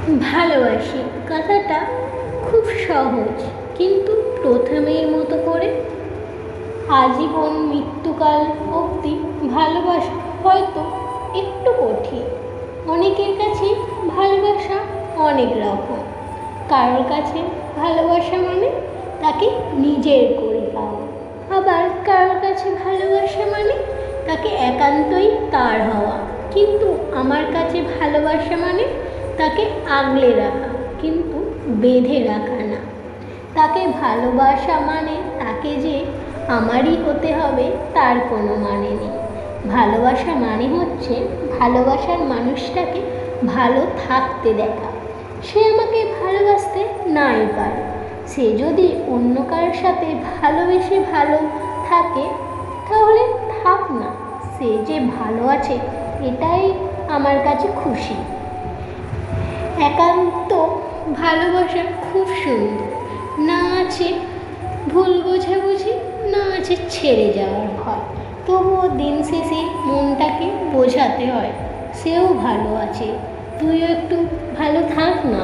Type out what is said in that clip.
ভালোবাসি কথাটা খুব সহজ, কিন্তু প্রথমের মতো করে আজীবন মৃত্যুকাল অবধি ভালোবাসা হয়তো একটু কঠিন। অনেকের কাছে ভালোবাসা অনেক রকম। কারোর কাছে ভালোবাসা মানে তাকে নিজের করে পাওয়া, আবার কারোর কাছে ভালোবাসা মানে তাকে একান্তই তার হওয়া। কিন্তু আমার কাছে ভালোবাসা মানে তাকে আগলে রাখা, কিন্তু বেঁধে রাখা না। তাকে ভালোবাসা মানে তাকে যে আমারই হতে হবে তার কোনো মানে নেই। ভালোবাসা মানে হচ্ছে ভালোবাসার মানুষটাকে ভালো থাকতে দেখা। সে আমাকে ভালোবাসতে নাই পারে, সে যদি অন্য কারোর সাথে ভালোবেসে ভালো থাকে তাহলে থাক না, সে যে ভালো আছে এটাই আমার কাছে খুশি। একান্ত ভালোবাসা খুব সুন্দর, না আছে ভুল বোঝাবুঝি, না আছে ছেড়ে যাওয়ার ভয়। তবুও দিন শেষে মনটাকে বোঝাতে হয় সেও ভালো আছে, তুইও একটু ভালো থাক না।